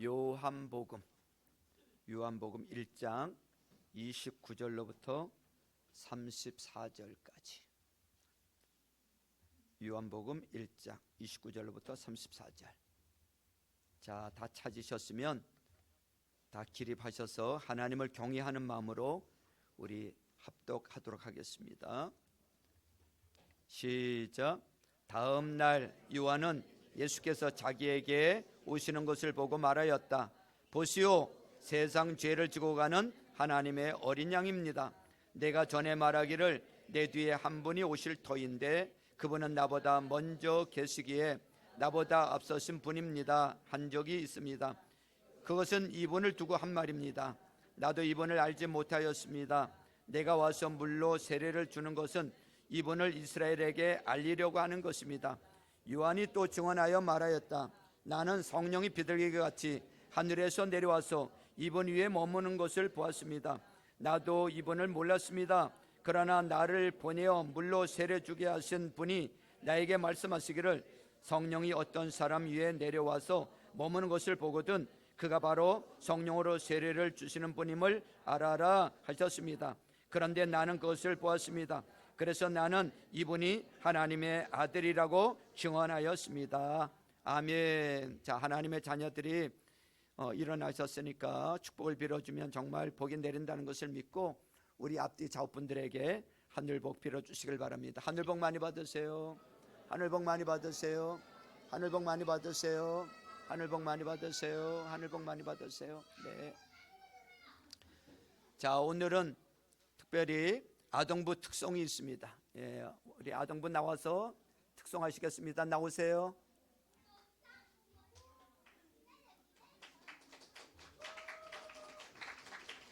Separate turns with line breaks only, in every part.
요한복음 1장 29절로부터 34절까지. 요한복음 1장 29절로부터 34절. 자, 다 찾으셨으면 다 기립하셔서 하나님을 경외하는 마음으로 우리 합독하도록 하겠습니다. 시작. 다음 날 요한은 예수께서 자기에게 오시는 것을 보고 말하였다. 보시오, 세상 죄를 지고 가는 하나님의 어린 양입니다. 내가 전에 말하기를 내 뒤에 한 분이 오실 터인데 그분은 나보다 먼저 계시기에 나보다 앞서신 분입니다 한 적이 있습니다. 그것은 이분을 두고 한 말입니다. 나도 이분을 알지 못하였습니다. 내가 와서 물로 세례를 주는 것은 이분을 이스라엘에게 알리려고 하는 것입니다. 요한이 또 증언하여 말하였다. 나는 성령이 비둘기 같이 하늘에서 내려와서 이분 위에 머무는 것을 보았습니다. 나도 이분을 몰랐습니다. 그러나 나를 보내어 물로 세례 주게 하신 분이 나에게 말씀하시기를 성령이 어떤 사람 위에 내려와서 머무는 것을 보거든 그가 바로 성령으로 세례를 주시는 분임을 알아라 하셨습니다. 그런데 나는 그것을 보았습니다. 그래서 나는 이분이 하나님의 아들이라고 증언하였습니다. 아멘. 자, 하나님의 자녀들이 일어나셨으니까 축복을 빌어주면 정말 복이 내린다는 것을 믿고 우리 앞뒤 좌우분들에게 하늘복 빌어주시길 바랍니다. 하늘복 많이 받으세요. 하늘복 많이 받으세요. 하늘복 많이 받으세요. 하늘복 많이 받으세요. 하늘복 많이 받으세요. 네. 자, 오늘은 특별히 아동부 특송이 있습니다. 예, 우리 아동부 나와서 특송하시겠습니다. 나오세요.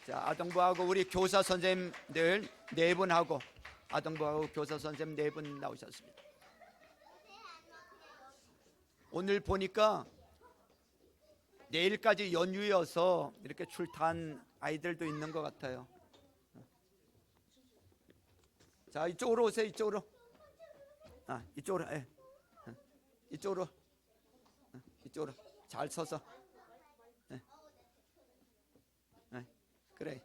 자, 아동부하고 우리 교사 선생님들 네 분하고 아동부하고 교사 선생님 네 분 나오셨습니다. 오늘 보니까 내일까지 연휴여서 이렇게 출타한 아이들도 있는 것 같아요. 자, 이쪽으로 오세요. 이쪽으로. 이쪽으로. 예. 이쪽으로. 이쪽으로. 잘 서서. 예. 예. 그래.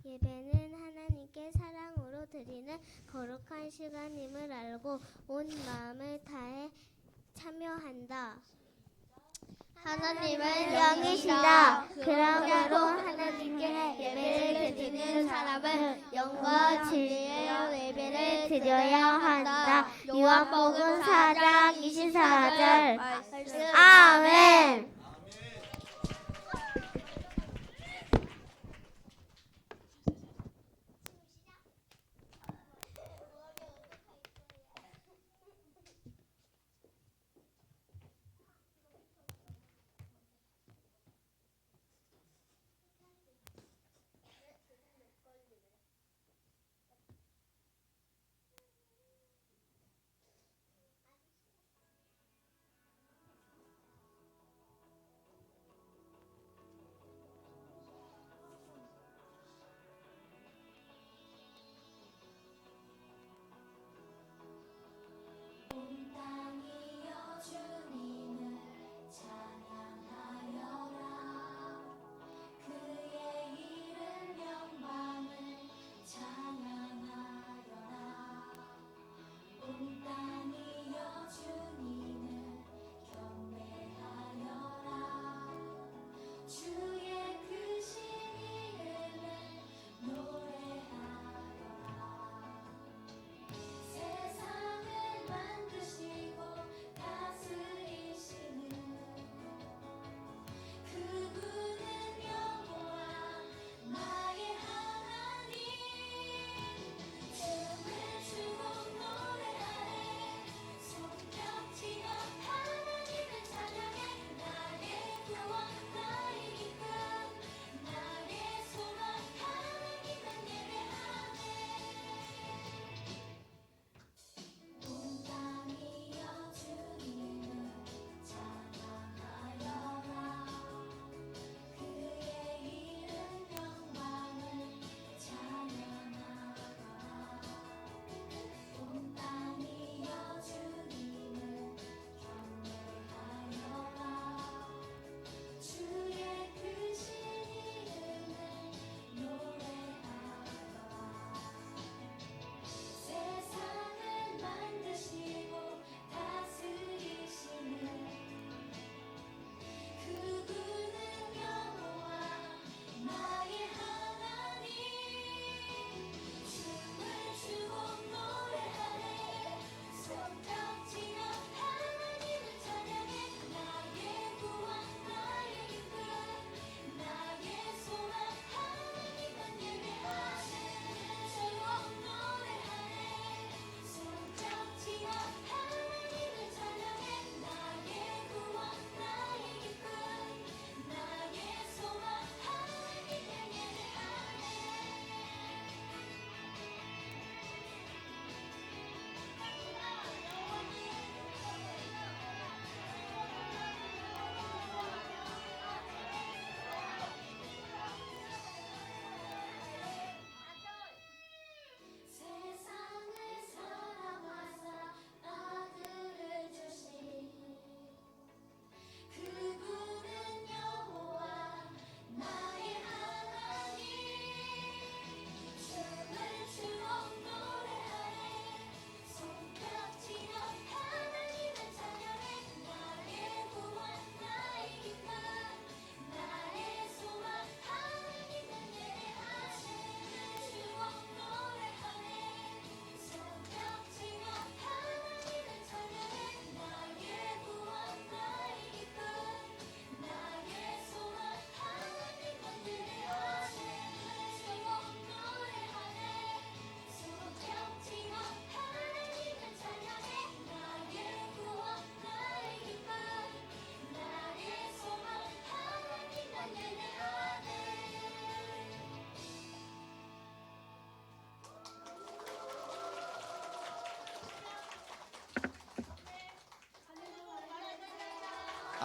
예배는 하나님께 사랑으로 드리는 거룩한 시간임을 알고 온 마음을 다해 참여한다. 하나님은 영이시다. 그러므로 하나님께 예배를 드리는 사람은 영과 진리의 예배를 드려야 한다. 요한복음 4장 24절. 아멘.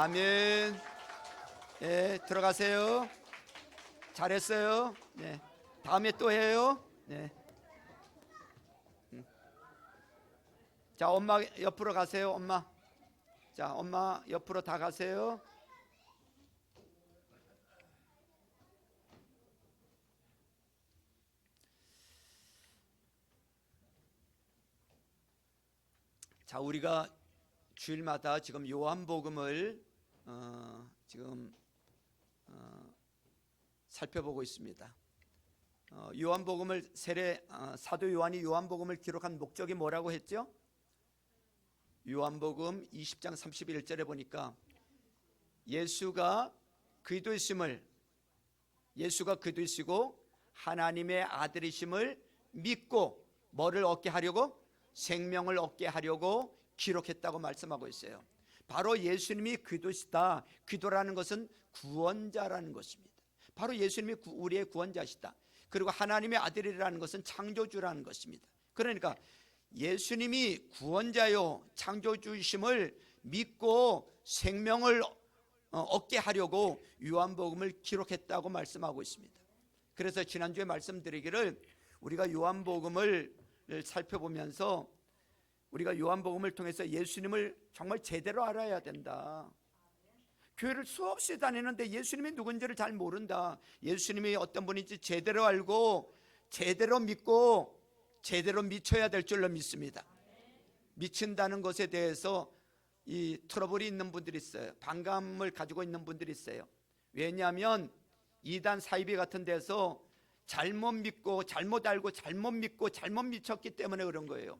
아멘. 예, 들어가세요. 잘했어요. 네. 다음에 또 해요. 네. 자, 엄마 옆으로 가세요. 엄마. 자, 엄마 옆으로 다 가세요. 자, 우리가 주일마다 지금 요한복음을 지금 살펴보고 있습니다. 요한복음을 사도 요한이 요한복음을 기록한 목적이 뭐라고 했죠? 요한복음 20장 31절에 보니까 예수가 그리스도이시고 하나님의 아들이심을 믿고 뭐를 얻게 하려고? 생명을 얻게 하려고 기록했다고 말씀하고 있어요. 바로 예수님이 그리스도시다. 그리스도라는 것은 구원자라는 것입니다. 바로 예수님이 우리의 구원자시다. 그리고 하나님의 아들이라는 것은 창조주라는 것입니다. 그러니까 예수님이 구원자요 창조주이심을 믿고 생명을 얻게 하려고 요한복음을 기록했다고 말씀하고 있습니다. 그래서 지난주에 말씀드리기를 우리가 요한복음을 살펴보면서 우리가 요한복음을 통해서 예수님을 정말 제대로 알아야 된다. 교회를 수없이 다니는데 예수님이 누군지를 잘 모른다. 예수님이 어떤 분인지 제대로 알고 제대로 믿고 제대로 미쳐야 될 줄로 믿습니다. 미친다는 것에 대해서 이 트러블이 있는 분들이 있어요. 반감을 가지고 있는 분들이 있어요. 왜냐하면 이단 사이비 같은 데서 잘못 믿고 잘못 알고 잘못 믿고 잘못 미쳤기 때문에 그런 거예요.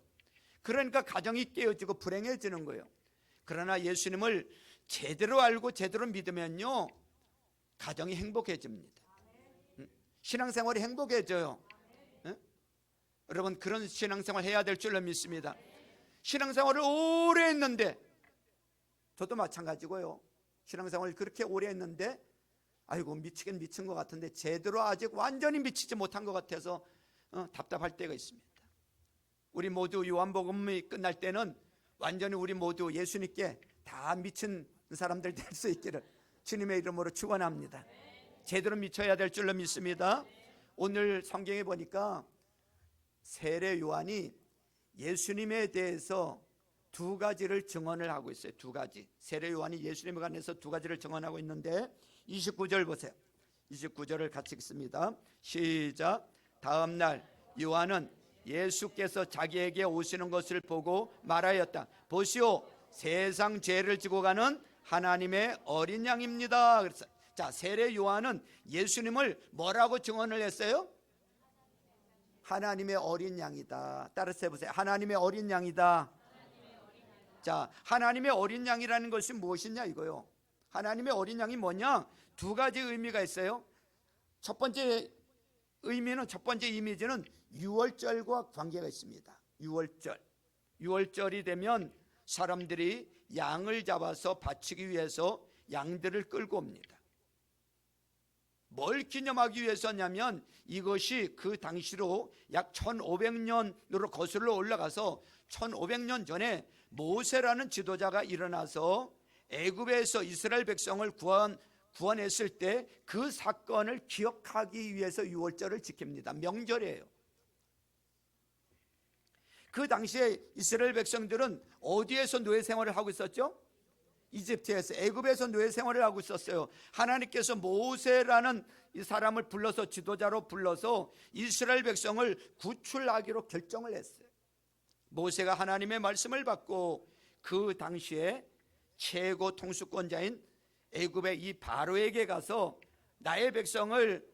그러니까 가정이 깨어지고 불행해지는 거예요. 그러나 예수님을 제대로 알고 제대로 믿으면요 가정이 행복해집니다. 신앙생활이 행복해져요. 여러분 그런 신앙생활 해야 될 줄로 믿습니다. 신앙생활을 오래 했는데 저도 마찬가지고요. 신앙생활을 그렇게 오래 했는데 아이고 미치긴 미친 것 같은데 제대로 아직 완전히 미치지 못한 것 같아서 답답할 때가 있습니다. 우리 모두 요한복음이 끝날 때는 완전히 우리 모두 예수님께 다 미친 사람들 될 수 있기를 주님의 이름으로 축원합니다. 제대로 미쳐야 될 줄로 믿습니다. 오늘 성경에 보니까 세례 요한이 예수님에 대해서 두 가지를 증언을 하고 있어요. 두 가지. 세례 요한이 예수님에 관해서 두 가지를 증언하고 있는데 29절 보세요. 29절을 같이 읽습니다. 시작. 다음 날 요한은 예수께서 자기에게 오시는 것을 보고 말하였다. 보시오, 세상 죄를 지고 가는 하나님의 어린 양입니다. 그래서 자, 세례 요한은 예수님을 뭐라고 증언을 했어요? 하나님의 어린 양이다. 따라서 해보세요. 하나님의 어린 양이다. 자, 하나님의 어린 양이라는 것이 무엇이냐 이거요. 하나님의 어린 양이 뭐냐? 두 가지 의미가 있어요. 첫 번째 의미는, 첫 번째 이미지는 유월절과 관계가 있습니다. 유월절이 되면 사람들이 양을 잡아서 바치기 위해서 양들을 끌고 옵니다. 뭘 기념하기 위해서냐면 이것이 그 당시로 약 1500년으로 거슬러 올라가서 1500년 전에 모세라는 지도자가 일어나서 애굽에서 이스라엘 백성을 구원했을 때 그 사건을 기억하기 위해서 유월절을 지킵니다. 명절이에요. 그 당시에 이스라엘 백성들은 어디에서 노예 생활을 하고 있었죠? 이집트에서, 애굽에서 노예 생활을 하고 있었어요. 하나님께서 모세라는 이 사람을 불러서, 지도자로 불러서 이스라엘 백성을 구출하기로 결정을 했어요. 모세가 하나님의 말씀을 받고 그 당시에 최고 통수권자인 애굽의 이 바로에게 가서 나의 백성을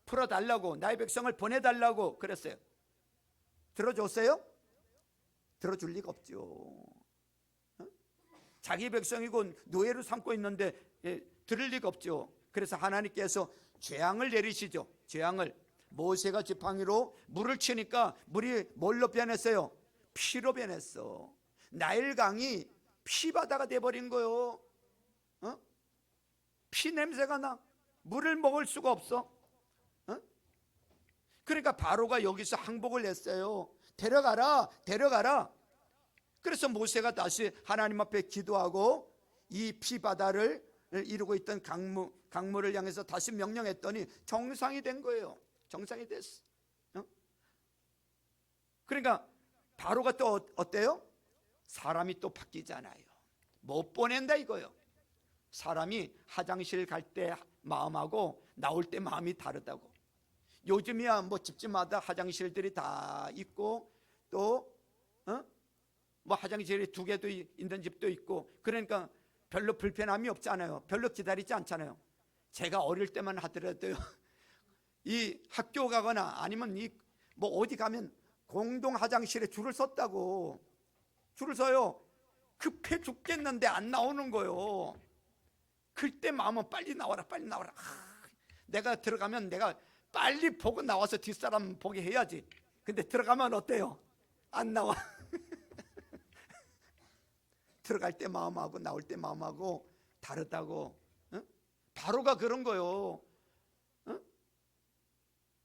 풀어달라고, 나의 백성을 보내달라고 그랬어요. 들어줬어요? 들어줄 리가 없죠. 자기 백성이고 노예로 삼고 있는데 들을 리가 없죠. 그래서 하나님께서 재앙을 내리시죠. 재앙을. 모세가 지팡이로 물을 치니까 물이 뭘로 변했어요? 피로 변했어. 나일강이 피바다가 돼버린 거예요. 피 냄새가 나. 물을 먹을 수가 없어. 그러니까 바로가 여기서 항복을 했어요. 데려가라, 데려가라. 그래서 모세가 다시 하나님 앞에 기도하고 이 피바다를 이루고 있던 강물을 향해서 다시 명령했더니 정상이 된 거예요. 정상이 됐어. 그러니까 바로가 또 어때요? 사람이 또 바뀌잖아요. 못 보낸다 이거요. 사람이 화장실 갈 때 마음하고 나올 때 마음이 다르다고. 요즘이야 뭐 집집마다 화장실들이 다 있고 또 뭐 화장실이 2개도 있는 집도 있고, 그러니까 별로 불편함이 없잖아요. 별로 기다리지 않잖아요. 제가 어릴 때만 하더라도요, 이 학교 가거나 아니면 이 뭐 어디 가면 공동 화장실에 줄을 섰다고. 줄을 서요. 급해 죽겠는데 안 나오는 거요. 그때 마음은 빨리 나와라 빨리 나와라. 내가 들어가면 내가 빨리 보고 나와서 뒷사람 보게 해야지. 근데 들어가면 어때요? 안 나와. 들어갈 때 마음하고 나올 때 마음하고 다르다고. 바로가 그런 거요.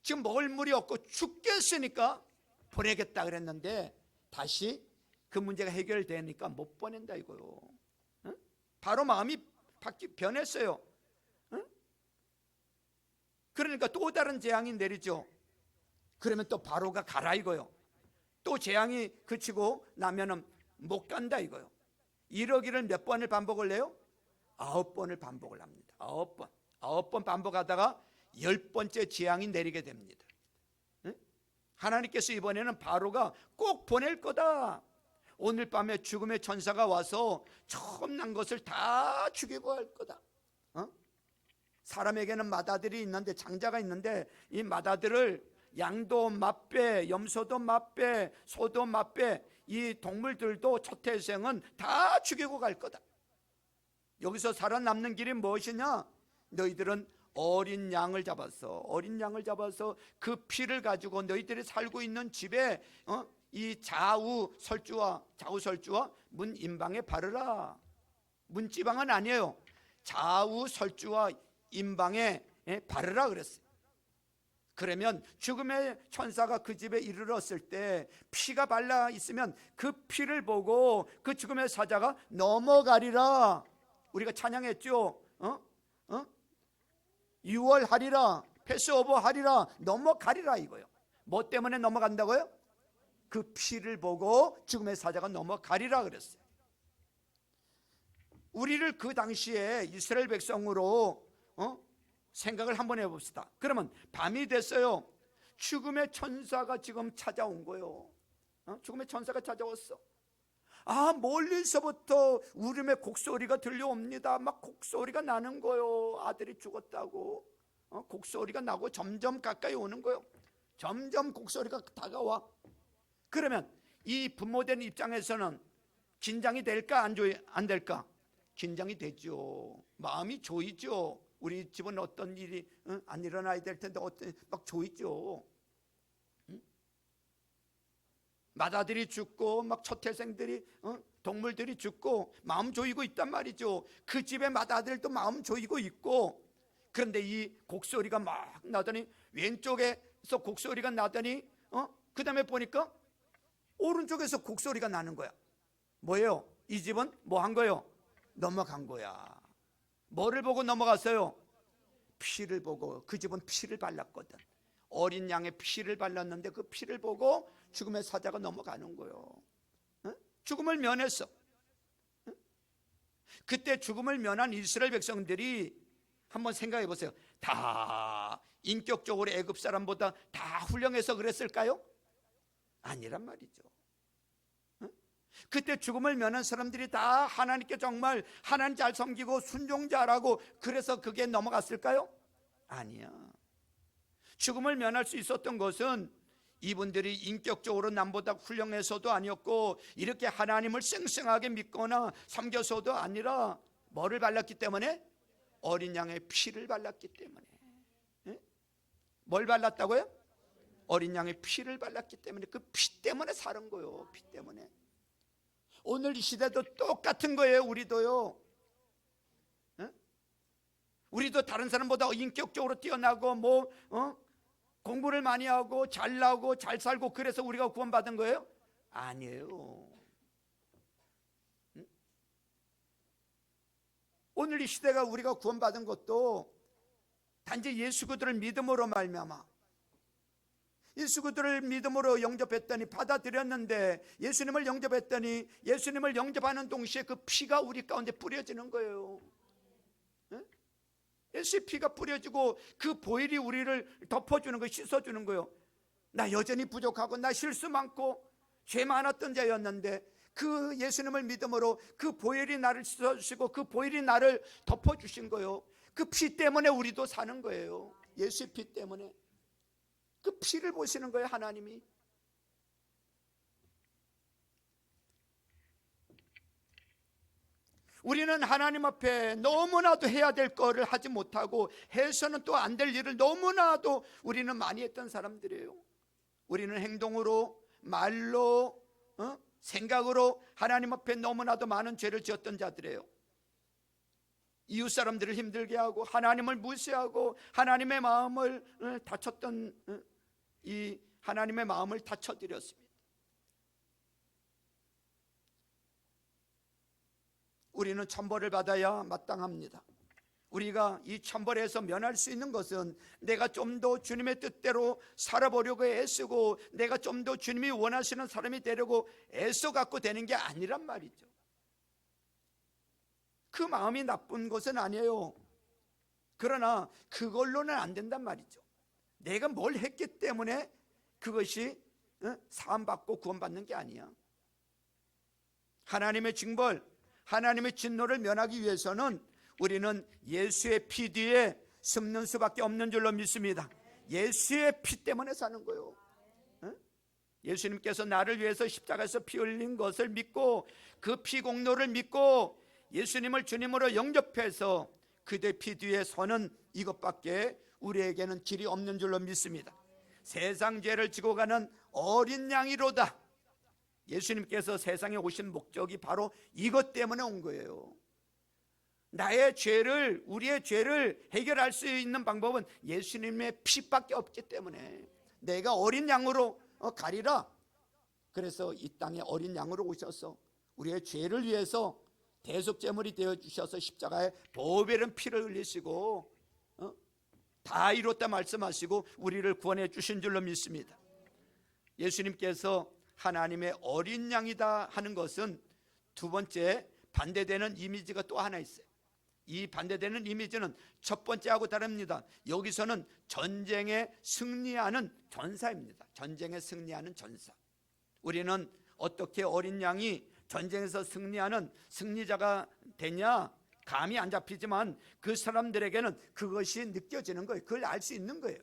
지금 먹을 물이 없고 죽겠으니까 보내겠다 그랬는데 다시 그 문제가 해결되니까 못 보낸다 이거요. 바로 마음이 변했어요. 그러니까 또 다른 재앙이 내리죠. 그러면 또 바로가 가라 이거요. 또 재앙이 그치고 나면은 못 간다 이거요. 이러기를 몇 번을 반복을 해요? 9번을 반복을 합니다. 9번. 9번 반복하다가 10번째 재앙이 내리게 됩니다. 하나님께서 이번에는 바로가 꼭 보낼 거다. 오늘 밤에 죽음의 천사가 와서 처음 난 것을 다 죽이고 할 거다. 사람에게는 맏아들이 있는데, 장자가 있는데, 이 맏아들을 양도 맞배, 염소도 맞배, 소도 맞배, 이 동물들도 첫 태생은 다 죽이고 갈 거다. 여기서 살아남는 길이 무엇이냐? 너희들은 어린 양을 잡아서 그 피를 가지고 너희들이 살고 있는 집에 이 좌우설주와 문 임방에 바르라. 문지방은 아니에요. 좌우설주와 임방에 바르라 그랬어요. 그러면 죽음의 천사가 그 집에 이르렀을 때 피가 발라 있으면 그 피를 보고 그 죽음의 사자가 넘어가리라. 우리가 찬양했죠. 유월하리라, 패스오버 하리라, 넘어가리라 이거요. 뭐 때문에 넘어간다고요? 그 피를 보고 죽음의 사자가 넘어가리라 그랬어요. 우리를 그 당시에 이스라엘 백성으로 생각을 한번 해봅시다. 그러면 밤이 됐어요. 죽음의 천사가 지금 찾아온 거예요. 죽음의 천사가 찾아왔어. 멀리서부터 울음의 곡소리가 들려옵니다. 막 곡소리가 나는 거예요. 아들이 죽었다고. 곡소리가 나고 점점 가까이 오는 거예요. 점점 곡소리가 다가와. 그러면 이 부모된 입장에서는 긴장이 될까 안 될까? 긴장이 되죠. 마음이 조이죠. 우리 집은 어떤 일이 안 일어나야 될 텐데 막 조이죠. 맏아들이 죽고 막 첫태생들이 동물들이 죽고 마음 조이고 있단 말이죠. 그 집의 맏아들도 마음 조이고 있고. 그런데 이 곡소리가 막 나더니 왼쪽에서 곡소리가 나더니 그 다음에 보니까 오른쪽에서 곡소리가 나는 거야. 뭐예요? 이 집은 뭐 한 거예요? 넘어간 거야. 뭐를 보고 넘어갔어요? 피를 보고. 그 집은 피를 발랐거든. 어린 양의 피를 발랐는데 그 피를 보고 죽음의 사자가 넘어가는 거예요. 죽음을 면했어. 그때 죽음을 면한 이스라엘 백성들이 한번 생각해 보세요. 다 인격적으로 애굽 사람보다 다 훌륭해서 그랬을까요? 아니란 말이죠. 그때 죽음을 면한 사람들이 다 하나님께 정말 하나님 잘 섬기고 순종자라고 그래서 그게 넘어갔을까요? 아니야. 죽음을 면할 수 있었던 것은 이분들이 인격적으로 남보다 훌륭해서도 아니었고 이렇게 하나님을 쌩쌩하게 믿거나 섬겨서도 아니라 뭐를 발랐기 때문에? 어린 양의 피를 발랐기 때문에. 뭘 발랐다고요? 어린 양의 피를 발랐기 때문에. 그 피 때문에 사는 거예요. 피 때문에. 오늘 이 시대도 똑같은 거예요. 우리도요. 우리도 다른 사람보다 인격적으로 뛰어나고 공부를 많이 하고 잘 나오고 잘 살고 그래서 우리가 구원받은 거예요? 아니에요. 오늘 이 시대가 우리가 구원받은 것도 단지 예수 그리스도를 믿음으로 말미암아, 예수 그리스도를 믿음으로 영접했더니, 받아들였는데, 예수님을 영접했더니, 예수님을 영접하는 동시에 그 피가 우리 가운데 뿌려지는 거예요. 예수의 피가 뿌려지고 그 보혈이 우리를 덮어주는 거예요. 씻어주는 거예요. 나 여전히 부족하고 나 실수 많고 죄 많았던 자였는데 그 예수님을 믿음으로 그 보혈이 나를 씻어주시고 그 보혈이 나를 덮어주신 거예요. 그 피 때문에 우리도 사는 거예요. 예수의 피 때문에. 그 피를 보시는 거예요, 하나님이. 우리는 하나님 앞에 너무나도 해야 될 거를 하지 못하고 해서는 또 안 될 일을 너무나도 우리는 많이 했던 사람들이에요. 우리는 행동으로, 말로, 생각으로 하나님 앞에 너무나도 많은 죄를 지었던 자들이에요. 이웃 사람들을 힘들게 하고 하나님을 무시하고 하나님의 마음을 다쳤던, 이 하나님의 마음을 다쳐드렸습니다. 우리는 천벌을 받아야 마땅합니다. 우리가 이 천벌에서 면할 수 있는 것은 내가 좀 더 주님의 뜻대로 살아보려고 애쓰고 내가 좀 더 주님이 원하시는 사람이 되려고 애써 갖고 되는 게 아니란 말이죠. 그 마음이 나쁜 것은 아니에요. 그러나 그걸로는 안 된단 말이죠. 내가 뭘 했기 때문에 그것이 사함받고 구원받는 게 아니야. 하나님의 징벌, 하나님의 진노를 면하기 위해서는 우리는 예수의 피 뒤에 숨는 수밖에 없는 줄로 믿습니다. 예수의 피 때문에 사는 거예요. 예수님께서 나를 위해서 십자가에서 피 흘린 것을 믿고 그 피 공로를 믿고 예수님을 주님으로 영접해서 그대 피 뒤에 서는 이것밖에 우리에게는 길이 없는 줄로 믿습니다. 세상 죄를 지고 가는 어린 양이로다. 예수님께서 세상에 오신 목적이 바로 이것 때문에 온 거예요. 나의 죄를, 우리의 죄를 해결할 수 있는 방법은 예수님의 피밖에 없기 때문에 내가 어린 양으로 가리라. 그래서 이 땅에 어린 양으로 오셔서 우리의 죄를 위해서 대속제물이 되어주셔서 십자가에 보배른 피를 흘리시고 다 이뤘다 말씀하시고 우리를 구원해 주신 줄로 믿습니다. 예수님께서 하나님의 어린 양이다 하는 것은 두 번째 반대되는 이미지가 또 하나 있어요. 이 반대되는 이미지는 첫 번째하고 다릅니다. 여기서는 전쟁에 승리하는 전사입니다. 전쟁에 승리하는 전사. 우리는 어떻게 어린 양이 전쟁에서 승리하는 승리자가 되냐 감이 안 잡히지만 그 사람들에게는 그것이 느껴지는 거예요. 그걸 알 수 있는 거예요.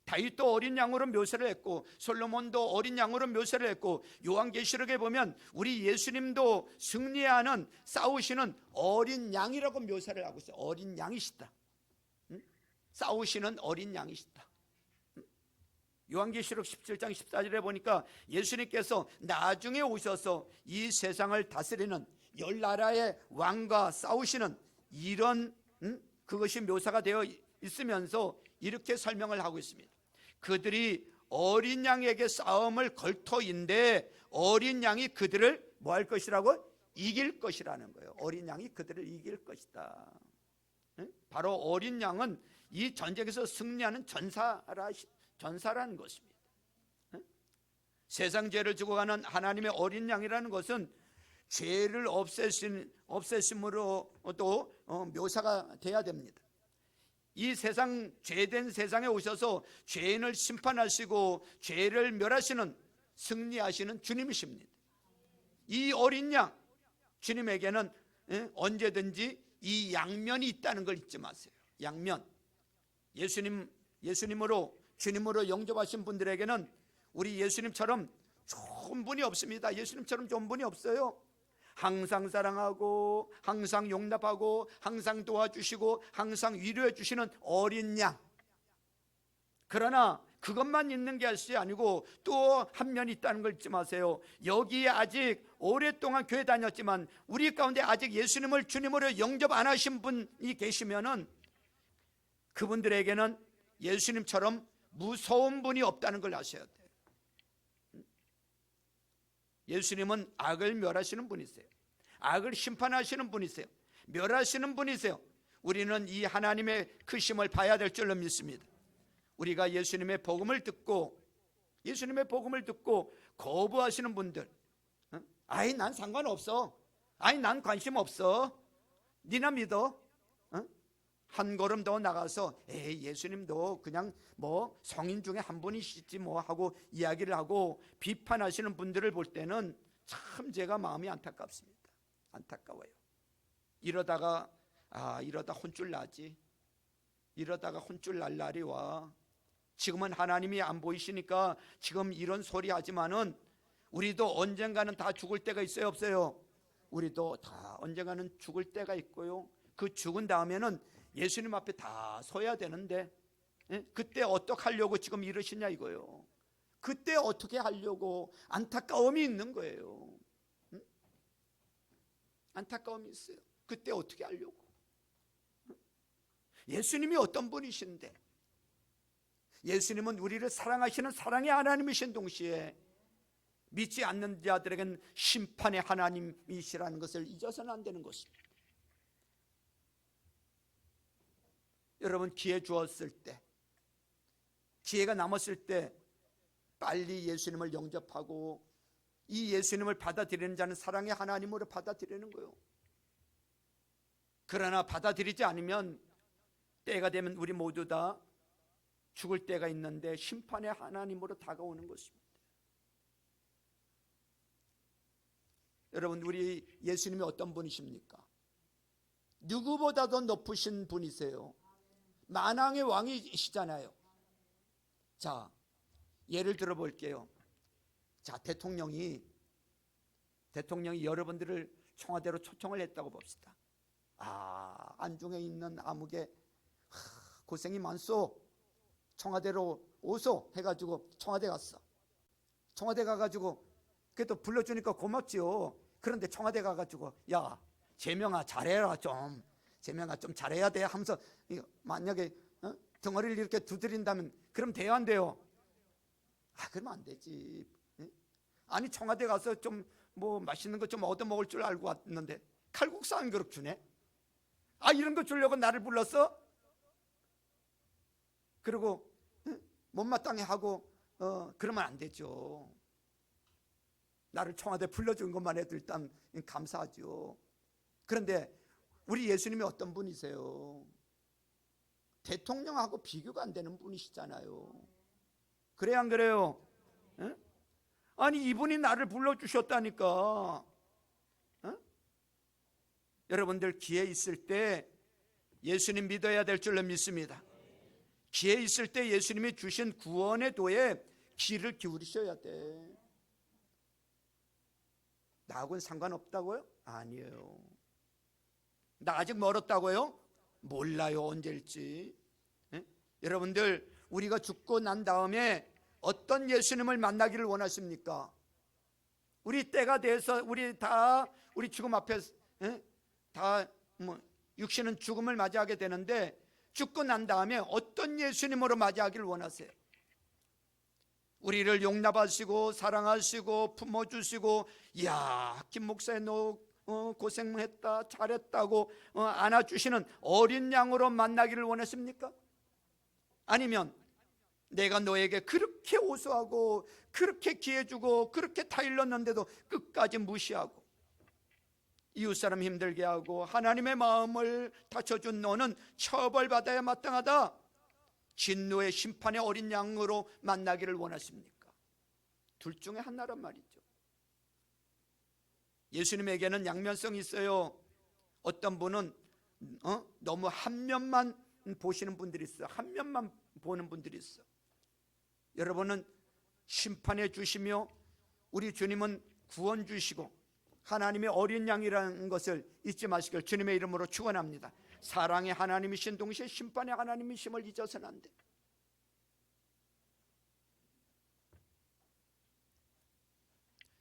다윗도 어린 양으로 묘사를 했고 솔로몬도 어린 양으로 묘사를 했고 요한계시록에 보면 우리 예수님도 승리하는 싸우시는 어린 양이라고 묘사를 하고 있어요. 어린 양이시다. 싸우시는 어린 양이시다. 요한계시록 17장 14절에 보니까 예수님께서 나중에 오셔서 이 세상을 다스리는 열 나라의 왕과 싸우시는 이런 그것이 묘사가 되어 있으면서 이렇게 설명을 하고 있습니다. 그들이 어린 양에게 싸움을 걸 터인데 어린 양이 그들을 뭐 할 것이라고? 이길 것이라는 거예요. 어린 양이 그들을 이길 것이다. 바로 어린 양은 이 전쟁에서 승리하는 전사라는 것입니다. 세상 죄를 지고 가는 하나님의 어린 양이라는 것은 죄를 없애심으로도 묘사가 돼야 됩니다. 이 세상 죄된 세상에 오셔서 죄인을 심판하시고 죄를 멸하시는 승리하시는 주님이십니다. 이 어린 양 주님에게는 언제든지 이 양면이 있다는 걸 잊지 마세요. 양면. 예수님으로 주님으로 영접하신 분들에게는 우리 예수님처럼 좋은 분이 없습니다. 예수님처럼 좋은 분이 없어요. 항상 사랑하고 항상 용납하고 항상 도와주시고 항상 위로해 주시는 어린 양. 그러나 그것만 있는 것이 아니고 또 한 면이 있다는 걸 잊지 마세요. 여기에 아직 오랫동안 교회 다녔지만 우리 가운데 아직 예수님을 주님으로 영접 안 하신 분이 계시면은 그분들에게는 예수님처럼 무서운 분이 없다는 걸 아셔야 돼요. 예수님은 악을 멸하시는 분이세요. 악을 심판하시는 분이세요. 멸하시는 분이세요. 우리는 이 하나님의 크심을 봐야 될 줄로 믿습니다. 우리가 예수님의 복음을 듣고 거부하시는 분들, 아이 난 상관없어, 아이 난 관심 없어, 니나 믿어, 한 걸음 더 나가서 에이 예수님도 그냥 뭐 성인 중에 한 분이시지 뭐 하고 이야기를 하고 비판하시는 분들을 볼 때는 참 제가 마음이 안타깝습니다. 안타까워요. 이러다가 이러다 혼쭐 나지, 이러다가 혼쭐 날 날이 와. 지금은 하나님이 안 보이시니까 지금 이런 소리 하지만은 우리도 언젠가는 다 죽을 때가 있어요, 없어요? 우리도 다 언젠가는 죽을 때가 있고요. 그 죽은 다음에는 예수님 앞에 다 서야 되는데, 그때 어떻게 하려고 지금 이러시냐 이거요. 그때 어떻게 하려고 안타까움이 있는 거예요. 안타까움이 있어요. 그때 어떻게 하려고. 예수님이 어떤 분이신데, 예수님은 우리를 사랑하시는 사랑의 하나님이신 동시에 믿지 않는 자들에겐 심판의 하나님이시라는 것을 잊어서는 안 되는 것입니다. 여러분, 기회 주었을 때, 기회가 남았을 때 빨리 예수님을 영접하고 이 예수님을 받아들이는 자는 사랑의 하나님으로 받아들이는 거예요. 그러나 받아들이지 않으면 때가 되면 우리 모두 다 죽을 때가 있는데 심판의 하나님으로 다가오는 것입니다. 여러분, 우리 예수님이 어떤 분이십니까? 누구보다도 높으신 분이세요. 만왕의 왕이시잖아요. 자, 예를 들어 볼게요. 자, 대통령이 여러분들을 청와대로 초청을 했다고 봅시다. 안중에 있는 아무개 고생이 많소, 청와대로 오소 해가지고 청와대 갔어. 청와대 가가지고 그래도 불러주니까 고맙지요. 그런데 청와대 가가지고 야 재명아 잘해라 좀, 재명아 좀 잘해야 돼 하면서 만약에 덩어리를 이렇게 두드린다면 그럼 돼요 안 돼요? 그러면 안 되지. 아니 청와대 가서 좀 뭐 맛있는 거 좀 얻어 먹을 줄 알고 왔는데 칼국수 한 그릇 주네. 이런 거 주려고 나를 불렀어? 그리고 못마땅해 하고 그러면 안 되죠. 나를 청와대 불러준 것만 해도 일단 감사하죠. 그런데 우리 예수님이 어떤 분이세요? 대통령하고 비교가 안 되는 분이시잖아요. 그래요 안 그래요? 아니 이분이 나를 불러주셨다니까. 여러분들 기회 있을 때 예수님 믿어야 될 줄로 믿습니다. 기회 있을 때 예수님이 주신 구원의 도에 귀를 기울이셔야 돼. 나하고는 상관없다고요? 아니에요. 나 아직 멀었다고요? 몰라요, 언제일지. 여러분들, 우리가 죽고 난 다음에 어떤 예수님을 만나기를 원하십니까? 우리 때가 돼서 우리 죽음 앞에 육신은 죽음을 맞이하게 되는데 죽고 난 다음에 어떤 예수님으로 맞이하기를 원하세요? 우리를 용납하시고 사랑하시고 품어주시고 김 목사님 너 고생했다 잘했다고 안아주시는 어린 양으로 만나기를 원하십니까? 아니면 내가 너에게 그렇게 호소하고 그렇게 기회주고 그렇게 다 일렀는데도 끝까지 무시하고 이웃사람 힘들게 하고 하나님의 마음을 다쳐준 너는 처벌받아야 마땅하다, 진노의 심판의 어린 양으로 만나기를 원하십니까? 둘 중에 하나란 말이죠. 예수님에게는 양면성이 있어요. 어떤 분은 너무 한 면만 보시는 분들이 있어요. 한 면만 보는 분들이 있어. 여러분은 심판해 주시며 우리 주님은 구원 주시고 하나님의 어린 양이라는 것을 잊지 마시길 주님의 이름으로 축원합니다. 사랑의 하나님이신 동시에 심판의 하나님이심을 잊어서는 안 돼.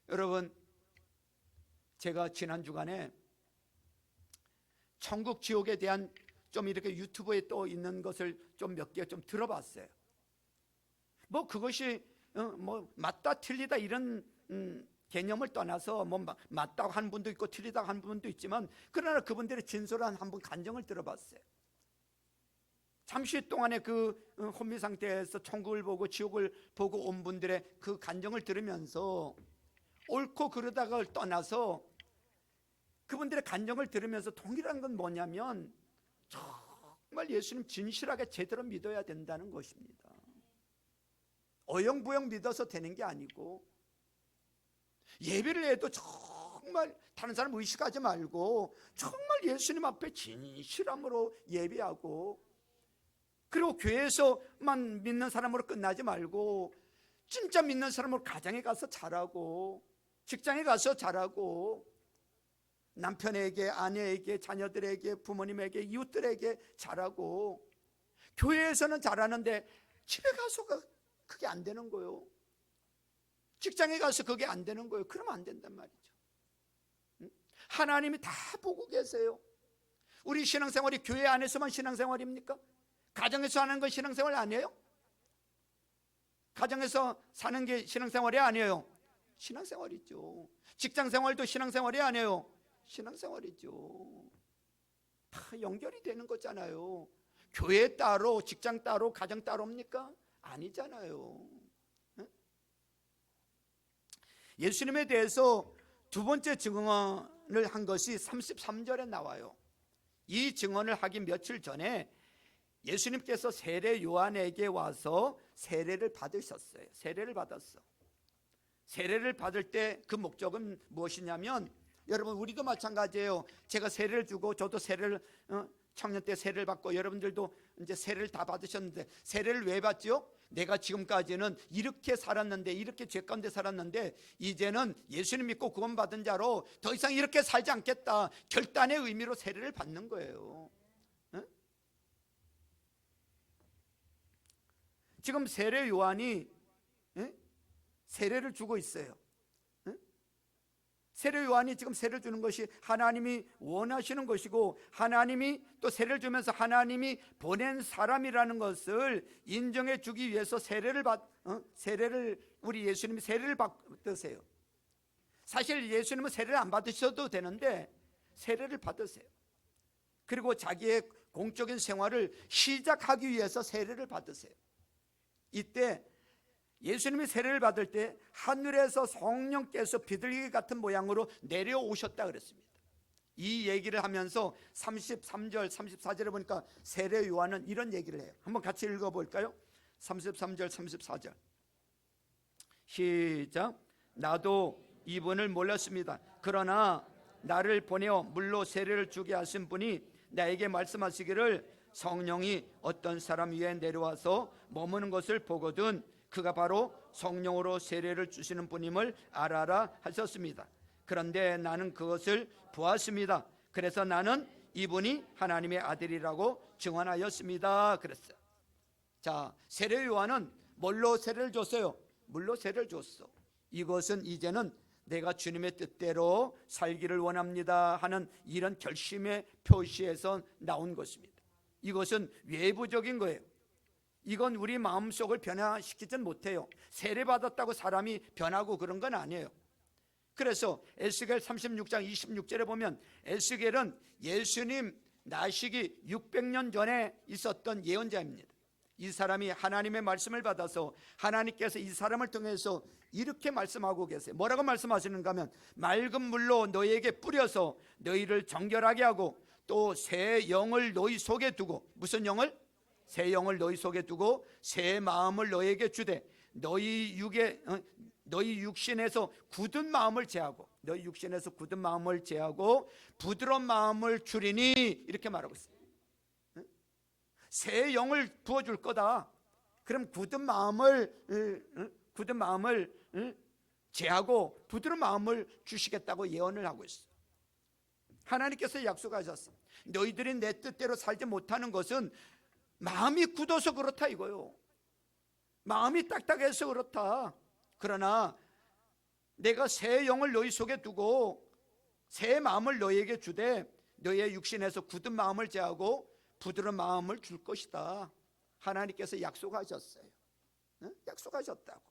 여러분, 제가 지난 주간에 천국 지옥에 대한 좀 이렇게 유튜브에 또 있는 것을 좀 몇 개 좀 들어봤어요. 뭐 그것이 뭐 맞다 틀리다 이런 개념을 떠나서 뭐 맞다고 한 분도 있고 틀리다고 한 분도 있지만, 그러나 그분들의 진솔한 한번 간증을 들어봤어요. 잠시 동안의 그 혼미 상태에서 천국을 보고 지옥을 보고 온 분들의 그 간증을 들으면서, 옳고 그르다가 떠나서 그분들의 간증을 들으면서 동일한 건 뭐냐면, 정말 예수님 진실하게 제대로 믿어야 된다는 것입니다. 어영부영 믿어서 되는 게 아니고, 예배를 해도 정말 다른 사람 의식하지 말고 정말 예수님 앞에 진실함으로 예배하고, 그리고 교회에서만 믿는 사람으로 끝나지 말고 진짜 믿는 사람으로 가정에 가서 잘하고, 직장에 가서 잘하고, 남편에게, 아내에게, 자녀들에게, 부모님에게, 이웃들에게 잘하고, 교회에서는 잘하는데 집에 가서가 그게 안 되는 거예요. 직장에 가서 그게 안 되는 거예요. 그러면 안 된단 말이죠. 하나님이 다 보고 계세요. 우리 신앙생활이 교회 안에서만 신앙생활입니까? 가정에서 하는 건 신앙생활 아니에요? 가정에서 사는 게 신앙생활이 아니에요? 신앙생활이죠. 직장생활도 신앙생활이 아니에요? 신앙생활이죠. 다 연결이 되는 거잖아요. 교회 따로, 직장 따로, 가정 따로입니까? 아니잖아요. 예수님에 대해서 두 번째 증언을 한 것이 33절에 나와요. 이 증언을 하기 며칠 전에 예수님께서 세례 요한에게 와서 세례를 받으셨어요. 세례를 받았어. 세례를 받을 때 그 목적은 무엇이냐면, 여러분 우리도 마찬가지예요. 제가 세례를 주고, 저도 세례를 청년 때 세례를 받고, 여러분들도 이제 세례를 다 받으셨는데, 세례를 왜 받지요? 내가 지금까지는 이렇게 살았는데, 이렇게 죄 가운데 살았는데, 이제는 예수님 믿고 구원받은 자로 더 이상 이렇게 살지 않겠다, 결단의 의미로 세례를 받는 거예요. 지금 세례 요한이 세례를 주고 있어요. 세례 요한이 지금 세례를 주는 것이 하나님이 원하시는 것이고, 하나님이 또 세례를 주면서 하나님이 보낸 사람이라는 것을 인정해 주기 위해서 우리 예수님이 세례를 받으세요. 사실 예수님은 세례를 안 받으셔도 되는데 세례를 받으세요. 그리고 자기의 공적인 생활을 시작하기 위해서 세례를 받으세요. 이때 예수님이 세례를 받을 때 하늘에서 성령께서 비둘기 같은 모양으로 내려오셨다 그랬습니다. 이 얘기를 하면서 33절 34절에 보니까 세례 요한은 이런 얘기를 해요. 한번 같이 읽어볼까요? 33절 34절 시작. 나도 이분을 몰랐습니다. 그러나 나를 보내어 물로 세례를 주게 하신 분이 나에게 말씀하시기를, 성령이 어떤 사람 위에 내려와서 머무는 것을 보거든 그가 바로 성령으로 세례를 주시는 분임을 알아라 하셨습니다. 그런데 나는 그것을 보았습니다. 그래서 나는 이분이 하나님의 아들이라고 증언하였습니다. 그랬어요. 자, 세례 요한은 뭘로 세례를 줬어요? 물로 세례를 줬어. 이것은 이제는 내가 주님의 뜻대로 살기를 원합니다 하는 이런 결심의 표시에서 나온 것입니다. 이것은 외부적인 거예요. 이건 우리 마음속을 변화시키진 못해요. 세례받았다고 사람이 변하고 그런 건 아니에요. 그래서 에스겔 36장 26절에 보면, 에스겔은 예수님 나시기 600년 전에 있었던 예언자입니다. 이 사람이 하나님의 말씀을 받아서 하나님께서 이 사람을 통해서 이렇게 말씀하고 계세요. 뭐라고 말씀하시는가 하면, 맑은 물로 너희에게 뿌려서 너희를 정결하게 하고, 또 새 영을 너희 속에 두고, 무슨 영을? 새 영을 너희 속에 두고 새 마음을 너희에게 주되 너희 육신에서 굳은 마음을 제하고, 너희 육신에서 굳은 마음을 제하고 부드러운 마음을 주리니, 이렇게 말하고 있어요. 새 영을 부어줄 거다. 그럼 굳은 마음을 제하고 부드러운 마음을 주시겠다고 예언을 하고 있어요. 하나님께서 약속하셨어. 너희들이 내 뜻대로 살지 못하는 것은 마음이 굳어서 그렇다 이거요. 마음이 딱딱해서 그렇다. 그러나 내가 새 영을 너희 속에 두고 새 마음을 너희에게 주되 너희의 육신에서 굳은 마음을 제하고 부드러운 마음을 줄 것이다. 하나님께서 약속하셨어요. 약속하셨다고.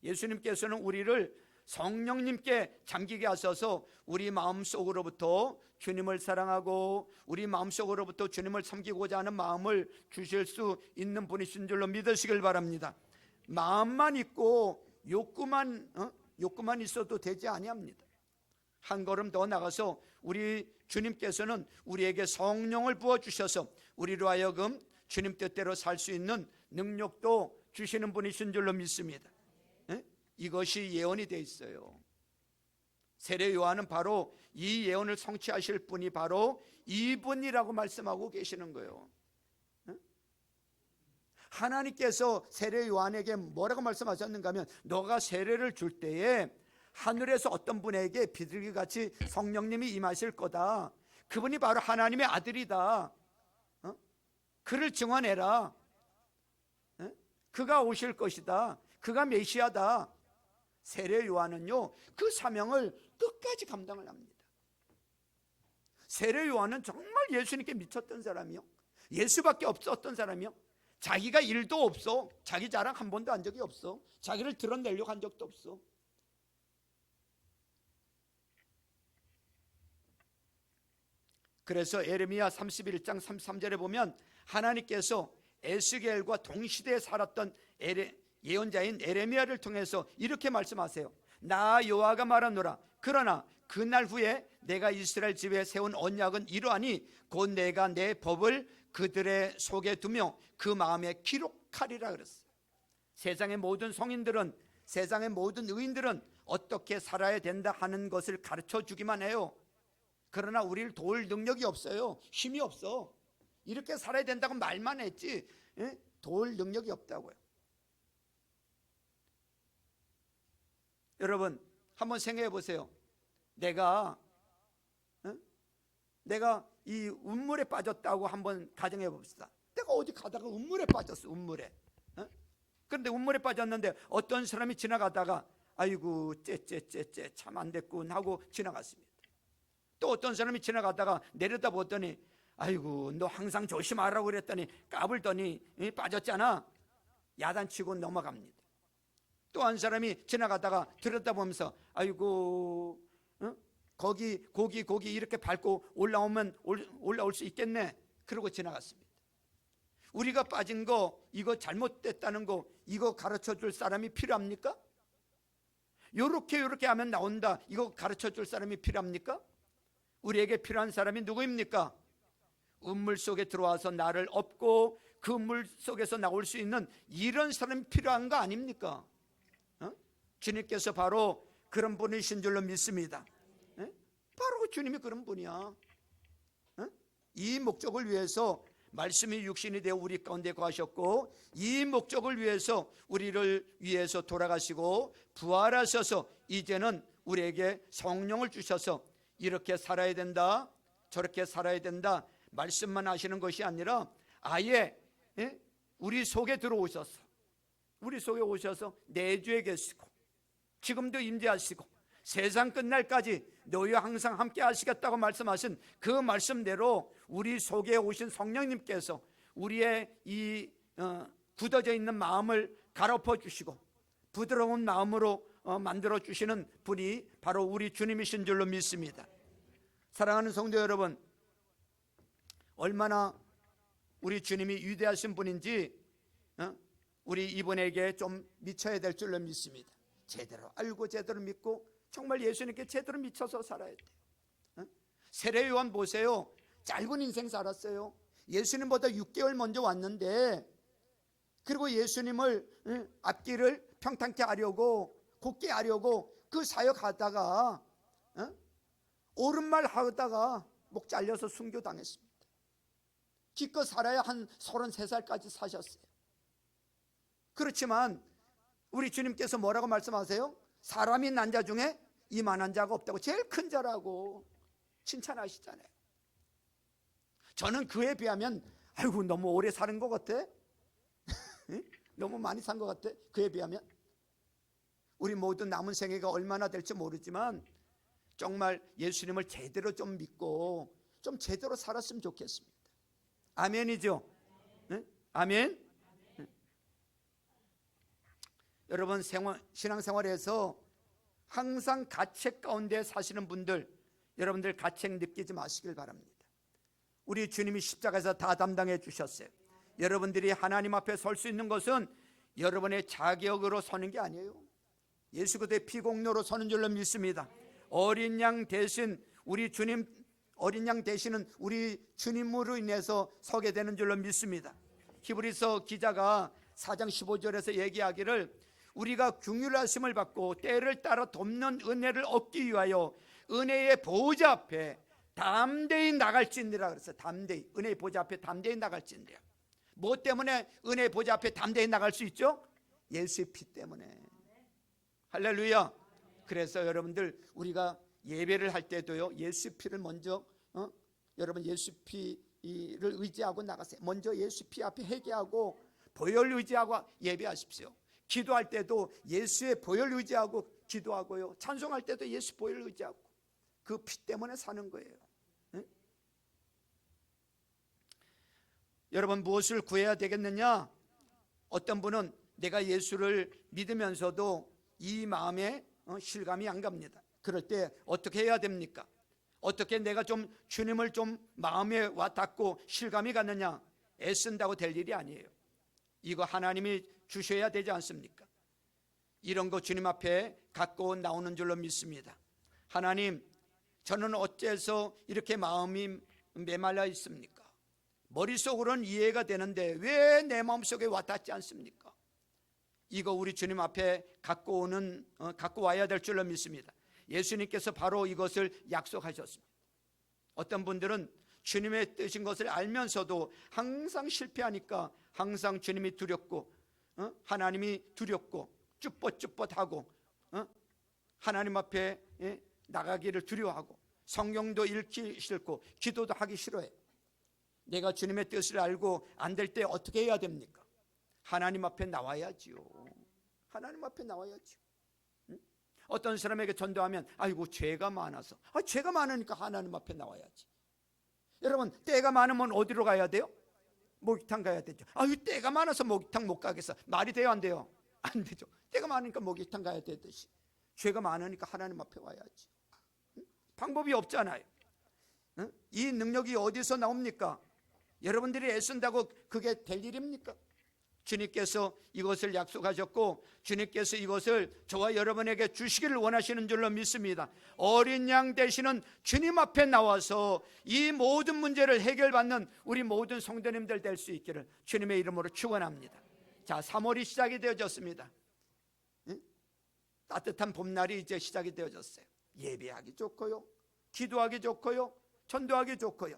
예수님께서는 우리를 성령님께 잠기게 하셔서 우리 마음속으로부터 주님을 사랑하고 우리 마음속으로부터 주님을 섬기고자 하는 마음을 주실 수 있는 분이신 줄로 믿으시길 바랍니다. 마음만 있고 욕구만 있어도 되지 아니합니다. 한 걸음 더 나가서 우리 주님께서는 우리에게 성령을 부어주셔서 우리로 하여금 주님 뜻대로 살 수 있는 능력도 주시는 분이신 줄로 믿습니다. 이것이 예언이 되어 있어요. 세례 요한은 바로 이 예언을 성취하실 분이 바로 이분이라고 말씀하고 계시는 거예요. 하나님께서 세례 요한에게 뭐라고 말씀하셨는가 하면 너가 세례를 줄 때에 하늘에서 어떤 분에게 비둘기같이 성령님이 임하실 거다. 그분이 바로 하나님의 아들이다. 그를 증언해라. 그가 오실 것이다. 그가 메시아다. 세례 요한은요 그 사명을 끝까지 감당을 합니다. 세례 요한은 정말 예수님께 미쳤던 사람이요, 예수밖에 없었던 사람이요, 자기가 일도 없어, 자기 자랑 한 번도 한 적이 없어, 자기를 드러내려고 한 적도 없어. 그래서 에레미야 31장 33절에 보면 하나님께서 에스겔과 동시대에 살았던 예언자인 에레미야를 통해서 이렇게 말씀하세요. 나 여호와가 말하노라. 그러나 그날 후에 내가 이스라엘 집에 세운 언약은 이러하니 곧 내가 내 법을 그들의 속에 두며 그 마음에 기록하리라 그랬어요. 세상의 모든 성인들은, 세상의 모든 의인들은 어떻게 살아야 된다 하는 것을 가르쳐 주기만 해요. 그러나 우리를 도울 능력이 없어요. 힘이 없어. 이렇게 살아야 된다고 말만 했지 도울 능력이 없다고요. 여러분 한번 생각해 보세요. 내가 이 운물에 빠졌다고 한번 가정해 봅시다. 내가 어디 가다가 운물에 빠졌어. 운물에. 그런데 운물에 빠졌는데 어떤 사람이 지나가다가 아이고 째째째째 참 안 됐군 하고 지나갔습니다. 또 어떤 사람이 지나가다가 내려다 보더니 아이고 너 항상 조심하라고 그랬더니 까불더니 빠졌잖아. 야단치고 넘어갑니다. 또 한 사람이 지나가다가 들여다보면서 아이고 거기 고기 이렇게 밟고 올라올 수 있겠네. 그러고 지나갔습니다. 우리가 빠진 거 이거 잘못됐다는 거 이거 가르쳐 줄 사람이 필요합니까? 요렇게 하면 나온다. 이거 가르쳐 줄 사람이 필요합니까? 우리에게 필요한 사람이 누구입니까? 운물 속에 들어와서 나를 업고 그 물 속에서 나올 수 있는 이런 사람이 필요한 거 아닙니까? 주님께서 바로 그런 분이신 줄로 믿습니다. 바로 주님이 그런 분이야. 이 목적을 위해서 말씀이 육신이 되어 우리 가운데 거하셨고 이 목적을 위해서 우리를 위해서 돌아가시고 부활하셔서 이제는 우리에게 성령을 주셔서 이렇게 살아야 된다, 저렇게 살아야 된다 말씀만 하시는 것이 아니라 아예 우리 속에 들어오셔서 우리 속에 오셔서 내주에 계시고 지금도 임재하시고 세상 끝날까지 너희와 항상 함께 하시겠다고 말씀하신 그 말씀대로 우리 속에 오신 성령님께서 우리의 이 굳어져 있는 마음을 갈아엎어 주시고 부드러운 마음으로 만들어 주시는 분이 바로 우리 주님이신 줄로 믿습니다. 사랑하는 성도 여러분, 얼마나 우리 주님이 위대하신 분인지 우리 이분에게 좀 미쳐야 될 줄로 믿습니다. 제대로 알고 제대로 믿고 정말 예수님께 제대로 미쳐서 살아야 돼요. 세례 요한 보세요. 짧은 인생 살았어요. 예수님보다 6개월 먼저 왔는데 그리고 예수님을 앞길을 평탄케 하려고 곱게 하려고 그 사역하다가 옳은 말 하다가 목 잘려서 순교당했습니다. 기껏 살아야 한 33살까지 사셨어요. 그렇지만 우리 주님께서 뭐라고 말씀하세요? 사람이 난 자 중에 이만한 자가 없다고 제일 큰 자라고 칭찬하시잖아요. 저는 그에 비하면 아이고 너무 오래 사는 것 같아. 너무 많이 산 것 같아. 그에 비하면 우리 모두 남은 생애가 얼마나 될지 모르지만 정말 예수님을 제대로 좀 믿고 좀 제대로 살았으면 좋겠습니다. 아멘이죠? 네? 아멘? 네. 여러분 신앙생활에서 항상 가책 가운데 사시는 분들, 여러분들 가책 느끼지 마시길 바랍니다. 우리 주님이 십자가에서 다 담당해 주셨어요. 여러분들이 하나님 앞에 설 수 있는 것은 여러분의 자격으로 서는 게 아니에요. 예수 그리스도의 피공로로 서는 줄로 믿습니다. 어린 양 대신 우리 주님, 어린 양 대신은 우리 주님으로 인해서 서게 되는 줄로 믿습니다. 히브리서 기자가 4장 15절에서 얘기하기를 우리가 긍휼하심을 받고 때를 따라 돕는 은혜를 얻기 위하여 은혜의 보좌 앞에 담대히 나갈지니라 그랬어요. 담대히, 은혜의 보좌 앞에 담대히 나갈지니라. 뭐 때문에 은혜의 보좌 앞에 담대히 나갈 수 있죠? 예수의 피 때문에. 할렐루야. 그래서 여러분들 우리가 예배를 할 때도요, 예수 피를 먼저 여러분 예수 피를 의지하고 나가세요. 먼저 예수 피 앞에 회개하고 보혈 의지하고 예배하십시오. 기도할 때도 예수의 보혈 의지하고 기도하고요, 찬송할 때도 예수 보혈 의지하고 그 피 때문에 사는 거예요. 응? 여러분 무엇을 구해야 되겠느냐? 어떤 분은 내가 예수를 믿으면서도 이 마음에 실감이 안 갑니다. 그럴 때 어떻게 해야 됩니까? 어떻게 내가 좀 주님을 좀 마음에 와닿고 실감이 갔느냐? 애쓴다고 될 일이 아니에요. 이거 하나님이 주셔야 되지 않습니까? 이런 거 주님 앞에 갖고 나오는 줄로 믿습니다. 하나님, 저는 어째서 이렇게 마음이 메말라 있습니까? 머릿속으로는 이해가 되는데 왜 내 마음속에 와닿지 않습니까? 이거 우리 주님 앞에 갖고 와야 될 줄로 믿습니다. 예수님께서 바로 이것을 약속하셨습니다. 어떤 분들은 주님의 뜻인 것을 알면서도 항상 실패하니까 항상 주님이 두렵고 하나님이 두렵고 쭈뼛쭈뼛하고 하나님 앞에 나가기를 두려워하고 성경도 읽기 싫고 기도도 하기 싫어해. 내가 주님의 뜻을 알고 안 될 때 어떻게 해야 됩니까? 하나님 앞에 나와야지요. 하나님 앞에 나와야지요. 어떤 사람에게 전도하면 아이고 죄가 많아서, 죄가 많으니까 하나님 앞에 나와야지. 여러분 때가 많으면 어디로 가야 돼요? 목욕탕 가야 되죠. 아유 때가 많아서 목욕탕 못 가겠어. 말이 돼요 안 돼요? 안 되죠. 때가 많으니까 목욕탕 가야 되듯이 죄가 많으니까 하나님 앞에 와야지. 방법이 없잖아요. 이 능력이 어디서 나옵니까? 여러분들이 애쓴다고 그게 될 일입니까? 주님께서 이것을 약속하셨고 주님께서 이것을 저와 여러분에게 주시기를 원하시는 줄로 믿습니다. 어린 양 되시는 주님 앞에 나와서 이 모든 문제를 해결받는 우리 모든 성도님들 될 수 있기를 주님의 이름으로 축원합니다. 자, 3월이 시작이 되어졌습니다. 따뜻한 봄날이 이제 시작이 되어졌어요. 예배하기 좋고요, 기도하기 좋고요, 전도하기 좋고요.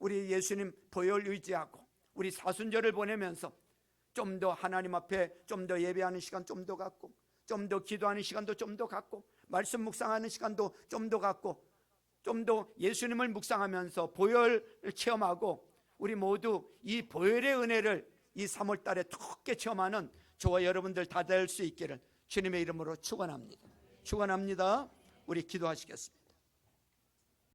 우리 예수님 보혈 의지하고 우리 사순절을 보내면서 좀 더 하나님 앞에 좀 더 예배하는 시간 좀 더 갖고, 좀 더 기도하는 시간도 좀 더 갖고, 말씀 묵상하는 시간도 좀 더 갖고, 좀 더 예수님을 묵상하면서 보혈을 체험하고 우리 모두 이 보혈의 은혜를 이 3월 달에 톡게 체험하는 저와 여러분들 다 될 수 있기를 주님의 이름으로 축원합니다. 축원합니다. 우리 기도하시겠습니다.